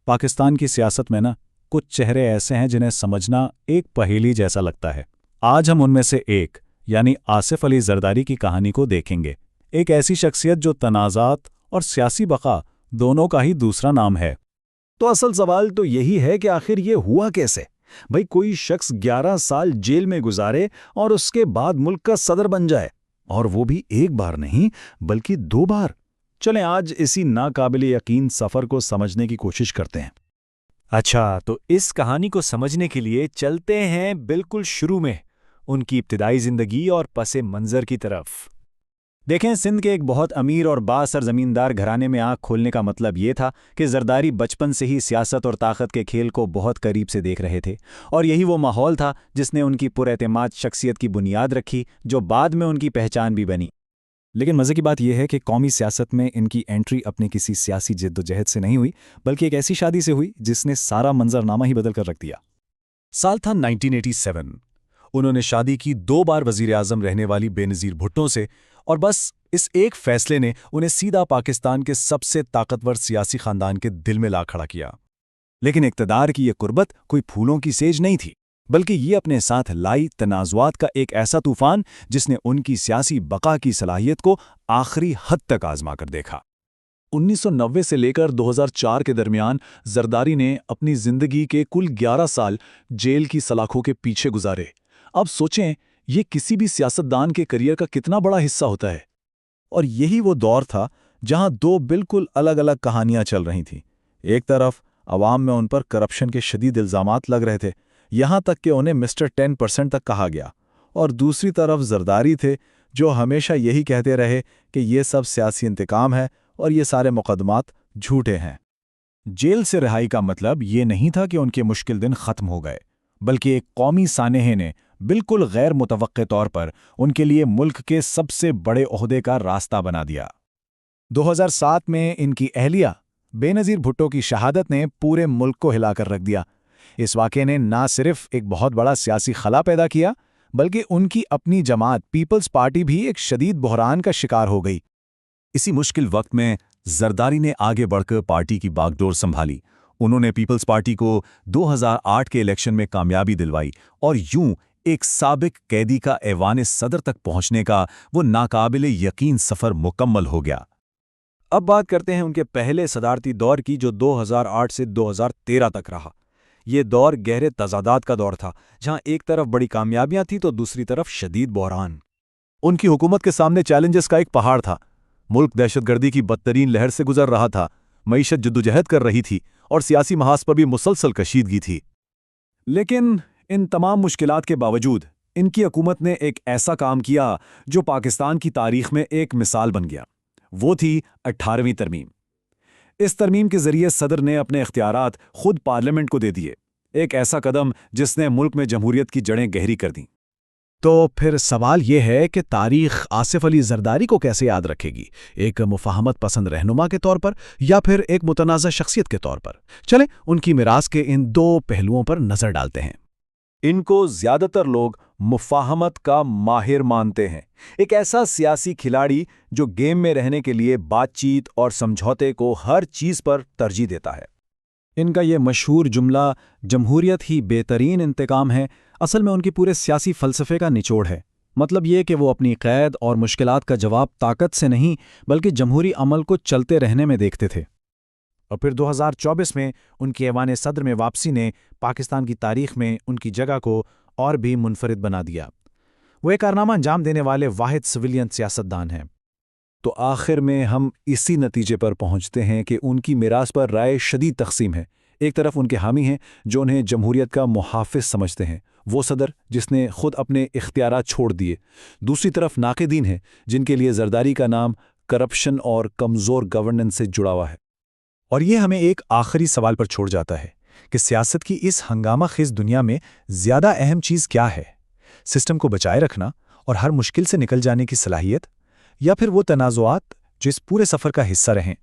پاکستان کی سیاست میں کچھ چہرے ایسے ہیں جنہیں سمجھنا ایک پہیلی جیسا لگتا ہے۔ آج ہم ان میں سے ایک یعنی آصف علی زرداری کی کہانی کو دیکھیں گے، ایک ایسی شخصیت جو تنازعات اور سیاسی بقا دونوں کا ہی دوسرا نام ہے۔ تو اصل سوال تو یہی ہے کہ آخر یہ ہوا کیسے؟ بھئی کوئی شخص 11 سال جیل میں گزارے اور اس کے بعد ملک کا صدر بن جائے، اور وہ بھی ایک بار نہیں بلکہ 2 بار۔ چلیں آج اسی ناقابل یقین سفر کو سمجھنے کی کوشش کرتے ہیں۔ اچھا، تو اس کہانی کو سمجھنے کے لیے چلتے ہیں بالکل شروع میں، ان کی ابتدائی زندگی اور پس منظر کی طرف۔ دیکھیں، سندھ کے ایک بہت امیر اور بااثر زمیندار گھرانے میں آنکھ کھولنے کا مطلب یہ تھا کہ زرداری بچپن سے ہی سیاست اور طاقت کے کھیل کو بہت قریب سے دیکھ رہے تھے، اور یہی وہ ماحول تھا جس نے ان کی پراعتماد شخصیت کی بنیاد رکھی، جو بعد میں ان کی پہچان بھی بنی۔ لیکن مزے کی بات یہ ہے کہ قومی سیاست میں ان کی انٹری اپنی کسی سیاسی جد و جہد سے نہیں ہوئی، بلکہ ایک ایسی شادی سے ہوئی جس نے سارا منظرنامہ ہی بدل کر رکھ دیا۔ سال تھا 1987۔ انہوں نے شادی کی 2 بار وزیر اعظم رہنے والی بے نظیر بھٹو سے، اور بس اس ایک فیصلے نے انہیں سیدھا پاکستان کے سب سے طاقتور سیاسی خاندان کے دل میں لا کھڑا کیا۔ لیکن اقتدار کی یہ قربت کوئی پھولوں کی سیج نہیں تھی، بلکہ یہ اپنے ساتھ لائی تنازعات کا ایک ایسا طوفان جس نے ان کی سیاسی بقا کی صلاحیت کو آخری حد تک آزما کر دیکھا۔ 1990 سے لے کر 2004 کے درمیان زرداری نے اپنی زندگی کے کل 11 سال جیل کی سلاخوں کے پیچھے گزارے۔ اب سوچیں، یہ کسی بھی سیاستدان کے کیریئر کا کتنا بڑا حصہ ہوتا ہے۔ اور یہی وہ دور تھا جہاں 2 بالکل الگ الگ کہانیاں چل رہی تھیں۔ ایک طرف عوام میں ان پر کرپشن کے شدید الزامات لگ رہے تھے، یہاں تک کہ انہیں مسٹر 10% تک کہا گیا، اور دوسری طرف زرداری تھے جو ہمیشہ یہی کہتے رہے کہ یہ سب سیاسی انتقام ہے اور یہ سارے مقدمات جھوٹے ہیں۔ جیل سے رہائی کا مطلب یہ نہیں تھا کہ ان کے مشکل دن ختم ہو گئے، بلکہ ایک قومی سانحے نے بالکل غیر متوقع طور پر ان کے لیے ملک کے سب سے بڑے عہدے کا راستہ بنا دیا۔ 2007 میں ان کی اہلیہ بے نظیر بھٹو کی شہادت نے پورے ملک کو ہلا کر رکھ دیا۔ اس واقعے نے نہ صرف ایک بہت بڑا سیاسی خلا پیدا کیا، بلکہ ان کی اپنی جماعت پیپلز پارٹی بھی ایک شدید بحران کا شکار ہو گئی۔ اسی مشکل وقت میں زرداری نے آگے بڑھ کر پارٹی کی باغ ڈور سنبھالی۔ انہوں نے پیپلز پارٹی کو 2008 کے الیکشن میں کامیابی دلوائی، اور یوں ایک سابق قیدی کا ایوان صدر تک پہنچنے کا وہ ناقابل یقین سفر مکمل ہو گیا۔ اب بات کرتے ہیں ان کے پہلے صدارتی دور کی، جو 2008 سے 2013 تک رہا۔ یہ دور گہرے تضادات کا دور تھا، جہاں ایک طرف بڑی کامیابیاں تھیں تو دوسری طرف شدید بحران۔ ان کی حکومت کے سامنے چیلنجز کا ایک پہاڑ تھا۔ ملک دہشت گردی کی بدترین لہر سے گزر رہا تھا، معیشت جدوجہد کر رہی تھی، اور سیاسی محاذ پر بھی مسلسل کشیدگی تھی۔ لیکن ان تمام مشکلات کے باوجود ان کی حکومت نے ایک ایسا کام کیا جو پاکستان کی تاریخ میں ایک مثال بن گیا۔ وہ تھی 18ویں ترمیم۔ اس ترمیم کے ذریعے صدر نے اپنے اختیارات خود پارلیمنٹ کو دے دیے، ایک ایسا قدم جس نے ملک میں جمہوریت کی جڑیں گہری کر دیں۔ تو پھر سوال یہ ہے کہ تاریخ آصف علی زرداری کو کیسے یاد رکھے گی؟ ایک مفاہمت پسند رہنما کے طور پر یا پھر ایک متنازع شخصیت کے طور پر؟ چلیں ان کی میراث کے ان 2 پہلوؤں پر نظر ڈالتے ہیں۔ ان کو زیادہ تر لوگ مفاہمت کا ماہر مانتے ہیں، ایک ایسا سیاسی کھلاڑی جو گیم میں رہنے کے لیے بات چیت اور سمجھوتے کو ہر چیز پر ترجیح دیتا ہے۔ ان کا یہ مشہور جملہ جمہوریت ہی بہترین انتقام ہے اصل میں ان کی پورے سیاسی فلسفے کا نچوڑ ہے۔ مطلب یہ کہ وہ اپنی قید اور مشکلات کا جواب طاقت سے نہیں بلکہ جمہوری عمل کو چلتے رہنے میں دیکھتے تھے۔ اور پھر 2024 میں ان کی ایوان صدر میں واپسی نے پاکستان کی تاریخ میں ان کی جگہ کو اور بھی منفرد بنا دیا۔ وہ ایک کارنامہ انجام دینے والے واحد سویلین سیاستدان ہیں۔ تو آخر میں ہم اسی نتیجے پر پہنچتے ہیں کہ ان کی میراث پر رائے شدید تقسیم ہے۔ ایک طرف ان کے حامی ہیں جو انہیں جمہوریت کا محافظ سمجھتے ہیں، وہ صدر جس نے خود اپنے اختیارات چھوڑ دیے۔ دوسری طرف ناقدین ہیں جن کے لیے زرداری کا نام کرپشن اور کمزور گورننس سے جڑا ہوا ہے۔ اور یہ ہمیں ایک آخری سوال پر چھوڑ جاتا ہے کہ سیاست کی اس ہنگامہ خیز دنیا میں زیادہ اہم چیز کیا ہے؟ سسٹم کو بچائے رکھنا اور ہر مشکل سے نکل جانے کی صلاحیت، یا پھر وہ تنازعات جو اس پورے سفر کا حصہ رہیں؟